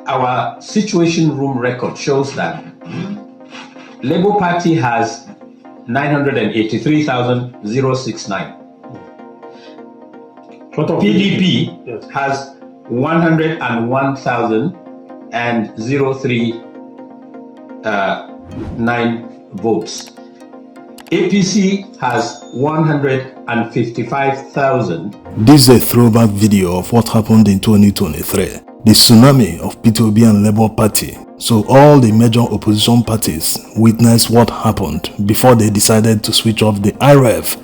our Situation Room record shows that Labour Party has 983,069. PDP has 101,003 votes. APC has 155,000. This is a throwback video of what happened in 2023. The tsunami of P2B and Labour Party. So all the major opposition parties witnessed what happened before they decided to switch off the IREV.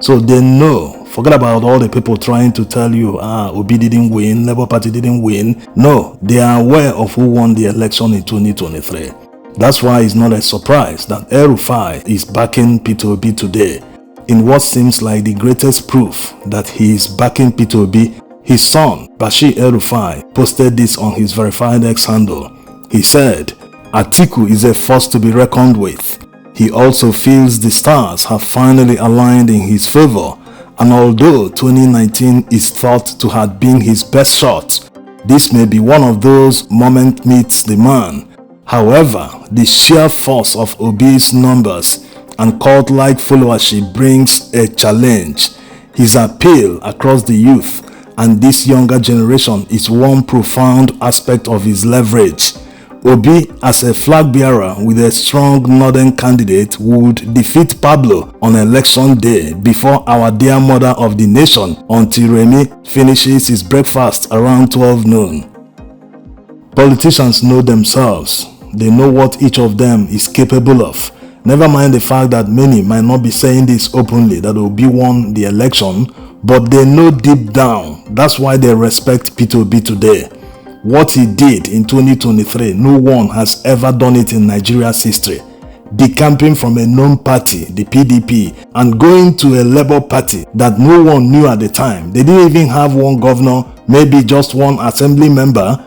So they know, forget about all the people trying to tell you, Obi didn't win, Labour Party didn't win. No, they are aware of who won the election in 2023. That's why it's not a surprise that El-Rufai is backing P2B today. In what seems like the greatest proof that he is backing P2B, his son, Bashir El-Rufai, posted this on his verified X handle. He said, Atiku is a force to be reckoned with. He also feels the stars have finally aligned in his favor, and although 2019 is thought to have been his best shot, this may be one of those moment meets the man. However, the sheer force of Obi's numbers and cult-like followership brings a challenge. His appeal across the youth and this younger generation is one profound aspect of his leverage. Obi, as a flag bearer with a strong northern candidate, would defeat Pablo on election day before our dear mother of the nation until Remy finishes his breakfast around 12 noon. Politicians know themselves. They know what each of them is capable of. Never mind the fact that many might not be saying this openly, that Obi won the election, but they know deep down. That's why they respect P2B today. What he did in 2023, no one has ever done it in Nigeria's history. Decamping from a known party, the PDP, and going to a Labour Party that no one knew at the time. They didn't even have one governor, maybe just one assembly member,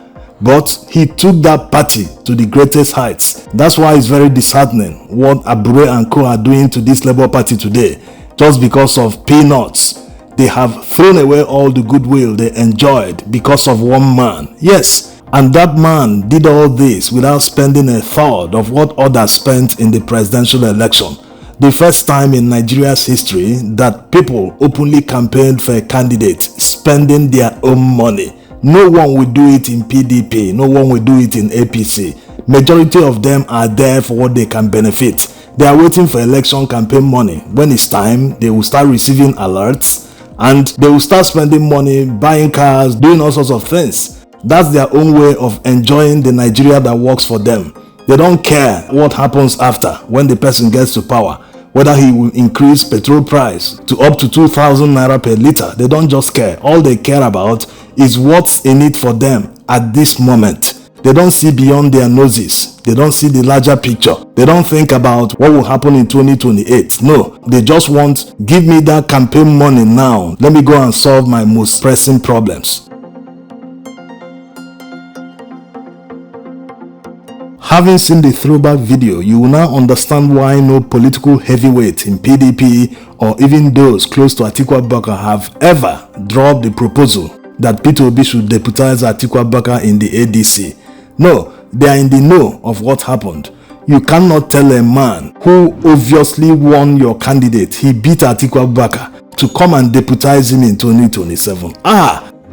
but he took that party to the greatest heights. That's why it's very disheartening what Abure and Co are doing to this Labour Party today. Just because of peanuts, they have thrown away all the goodwill they enjoyed because of one man. Yes, and that man did all this without spending a third of what others spent in the presidential election. The first time in Nigeria's history that people openly campaigned for a candidate spending their own money. No one will do it in PDP, no one will do it in APC. Majority of them are there for what they can benefit. They are waiting for election campaign money. When it's time, they will start receiving alerts and they will start spending money, buying cars, doing all sorts of things. That's their own way of enjoying the Nigeria that works for them. They don't care what happens after when the person gets to power. Whether he will increase petrol price to up to 2,000 naira per liter. They don't just care. All they care about is what's in it for them at this moment. They don't see beyond their noses. They don't see the larger picture. They don't think about what will happen in 2028. No, they just want, give me that campaign money now. Let me go and solve my most pressing problems. Having seen the throwback video, you will now understand why no political heavyweight in PDP or even those close to Atiku Abubakar have ever dropped the proposal that P2B should deputize Atiku Abubakar in the ADC. No, they are in the know of what happened. You cannot tell a man who obviously won your candidate, he beat Atiku Abubakar, to come and deputize him in 2027.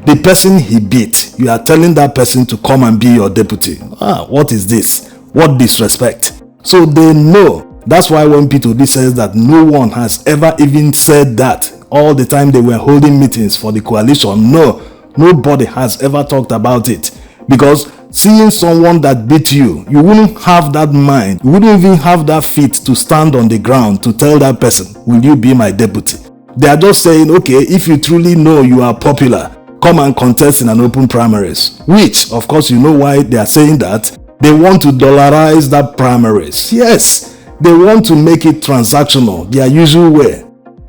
The person he beat, you are telling that person to come and be your deputy. What is this? What disrespect? So they know. That's why when P2B says that no one has ever even said that all the time they were holding meetings for the coalition, no, nobody has ever talked about it. Because seeing someone that beat you, you wouldn't have that mind, you wouldn't even have that feet to stand on the ground to tell that person, will you be my deputy? They are just saying, okay, if you truly know you are popular, come and contest in an open primaries. Which, of course, you know why they are saying that. They want to dollarize that primaries. Yes, they want to make it transactional, their usual way.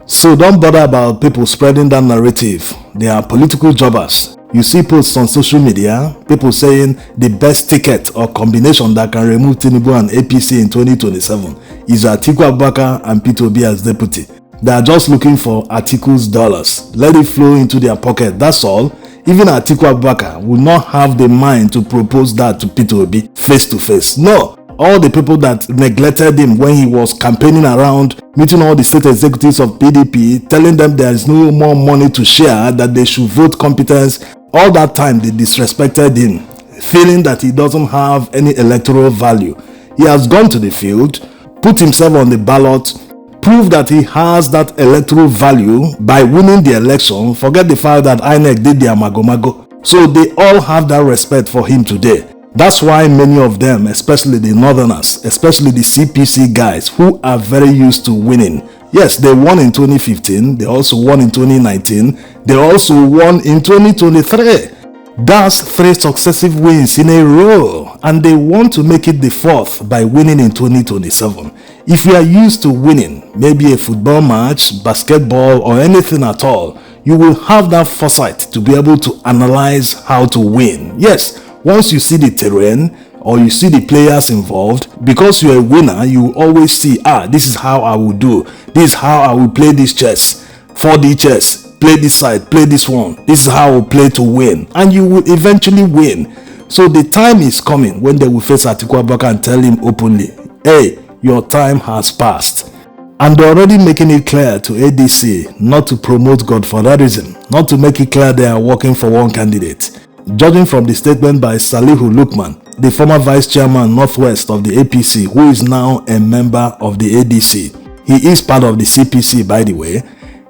So don't bother about people spreading that narrative. They are political jobbers. You see posts on social media, people saying the best ticket or combination that can remove Tinubu and APC in 2027 is Atiku Abubakar and P2B as deputy. They are just looking for Atiku's dollars. Let it flow into their pocket, that's all. Even Atiku Abubakar will not have the mind to propose that to Peter Obi face to face. No. All the people that neglected him when he was campaigning around, meeting all the state executives of PDP, telling them there is no more money to share, that they should vote competence, all that time they disrespected him, feeling that he doesn't have any electoral value. He has gone to the field, put himself on the ballot, proved that he has that electoral value by winning the election. Forget the fact that INEC did their mago-mago. So they all have that respect for him today. That's why many of them, especially the northerners, especially the CPC guys who are very used to winning. Yes, they won in 2015, they also won in 2019, they also won in 2023. That's 3 successive wins in a row, and they want to make it the 4th by winning in 2027. If you are used to winning, maybe a football match, basketball, or anything at all, you will have that foresight to be able to analyze how to win. Yes, once you see the terrain or you see the players involved, because you're a winner, you will always see, this is how I will do. This is how I will play this chess. 4D chess. Play this side, play this one. This is how I will play to win. And you will eventually win. So the time is coming when they will face Atiku Abubakar and tell him openly, hey, your time has passed. And they're already making it clear to ADC not to promote godfatherism, not to make it clear they are working for one candidate. Judging from the statement by Salihu Lukman, the former vice chairman Northwest of the APC, who is now a member of the ADC. He is part of the CPC, by the way.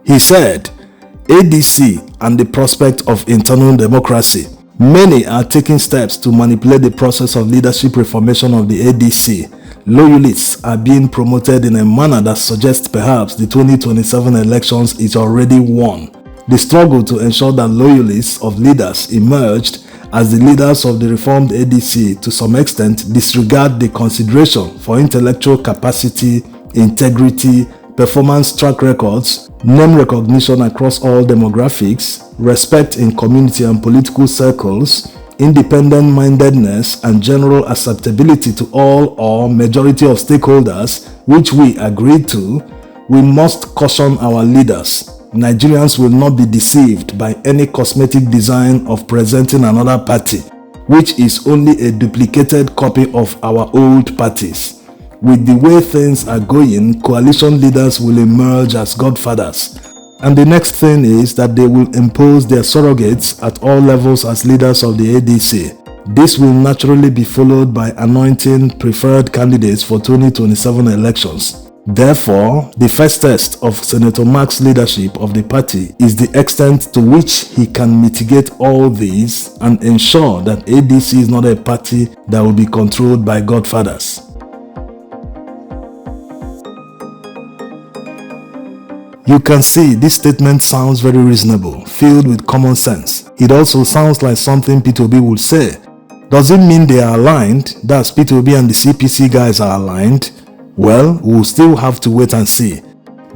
He said, ADC and the prospect of internal democracy. Many are taking steps to manipulate the process of leadership reformation of the ADC. Loyalists are being promoted in a manner that suggests perhaps the 2027 elections is already won. The struggle to ensure that loyalists of leaders emerged as the leaders of the reformed ADC to some extent disregard the consideration for intellectual capacity, integrity, performance track records, name recognition across all demographics, respect in community and political circles, independent-mindedness, and general acceptability to all or majority of stakeholders, which we agreed to. We must caution our leaders. Nigerians will not be deceived by any cosmetic design of presenting another party, which is only a duplicated copy of our old parties. With the way things are going, coalition leaders will emerge as godfathers. And the next thing is that they will impose their surrogates at all levels as leaders of the ADC. This will naturally be followed by anointing preferred candidates for 2027 elections. Therefore, the first test of Senator Mark's leadership of the party is the extent to which he can mitigate all these and ensure that ADC is not a party that will be controlled by godfathers. You can see this statement sounds very reasonable, filled with common sense. It also sounds like something Peter Obi would say. Does it mean they are aligned? That's Peter Obi and the CPC guys are aligned? Well, we'll still have to wait and see.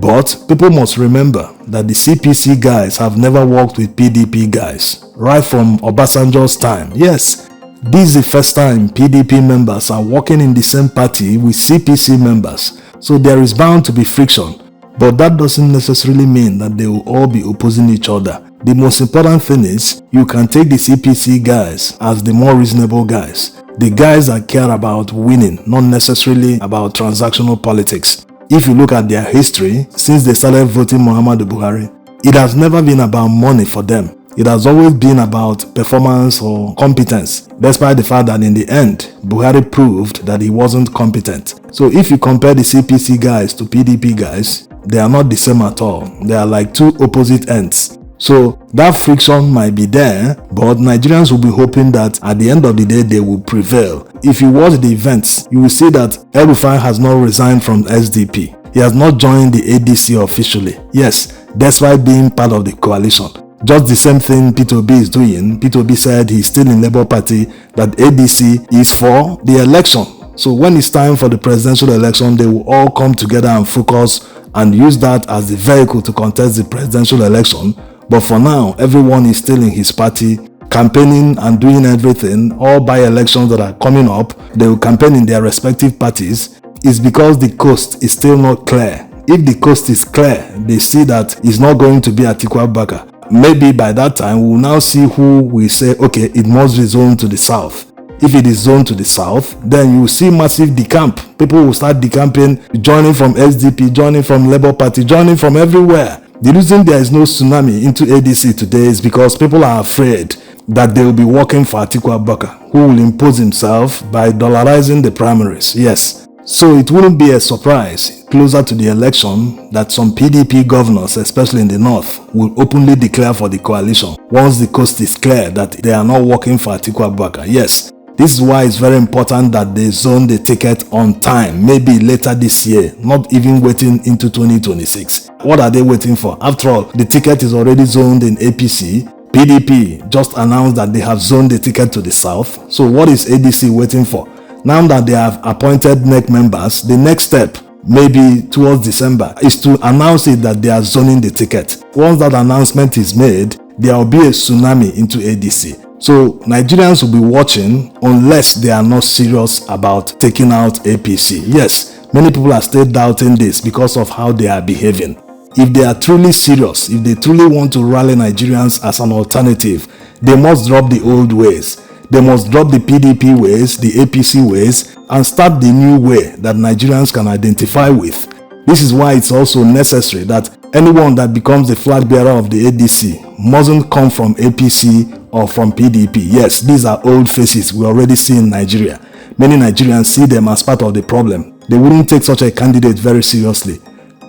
But people must remember that the CPC guys have never worked with PDP guys, right from Obasanjo's time. Yes, this is the first time PDP members are working in the same party with CPC members, so there is bound to be friction. But that doesn't necessarily mean that they will all be opposing each other. The most important thing is you can take the CPC guys as the more reasonable guys. The guys that care about winning, not necessarily about transactional politics. If you look at their history, since they started voting Muhammadu Buhari, it has never been about money for them. It has always been about performance or competence, despite the fact that in the end, Buhari proved that he wasn't competent. So if you compare the CPC guys to PDP guys, they are not the same at all. They are like two opposite ends. So that friction might be there, but Nigerians will be hoping that at the end of the day, they will prevail. If you watch the events, you will see that El-Rufai has not resigned from SDP. He has not joined the ADC officially. Yes, despite being part of the coalition. Just the same thing Peter Obi is doing. Peter Obi said he's still in Labour Party, that ADC is for the election. So when it's time for the presidential election, they will all come together and focus and use that as the vehicle to contest the presidential election. But for now, everyone is still in his party, campaigning and doing everything. All by-elections that are coming up, they will campaign in their respective parties. It's because the coast is still not clear. If the coast is clear, they see that it's not going to be Atiku Abubakar. maybe by that time, we will now see who will say, okay, it must be zoned to the south. If it is zoned to the south, then you will see massive decamp. People will start decamping, joining from SDP, joining from Labour Party, joining from everywhere. The reason there is no tsunami into ADC today is because people are afraid that they will be working for Atiku Abubakar, who will impose himself by dollarizing the primaries. Yes. So it wouldn't be a surprise closer to the election that some PDP governors, especially in the north, will openly declare for the coalition once the coast is clear that they are not working for Atiku Abubakar. Yes. This is why it's very important that they zone the ticket on time, maybe later this year, not even waiting into 2026. What are they waiting for? After all, the ticket is already zoned in APC. PDP just announced that they have zoned the ticket to the south. So what is ADC waiting for? Now that they have appointed NEC members, the next step, maybe towards December, is to announce it that they are zoning the ticket. Once that announcement is made, there will be a tsunami into ADC. So Nigerians will be watching unless they are not serious about taking out APC. Yes, many people are still doubting this because of how they are behaving. If they are truly serious, if they truly want to rally Nigerians as an alternative, they must drop the old ways. They must drop the PDP ways, the APC ways, and start the new way that Nigerians can identify with. This is why it's also necessary that anyone that becomes the flag bearer of the ADC mustn't come from APC or from PDP. Yes, these are old faces we already see in Nigeria. Many Nigerians see them as part of the problem. They wouldn't take such a candidate very seriously.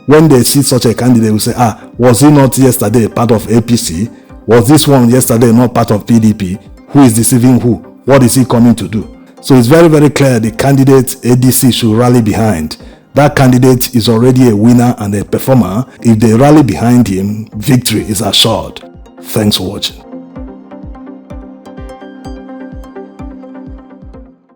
When they see such a candidate, they will say, was he not yesterday part of APC? Was this one yesterday not part of PDP? Who is deceiving who? What is he coming to do? So it's very, very clear the candidate ADC should rally behind. That candidate is already a winner and a performer. If they rally behind him, victory is assured. Thanks for watching.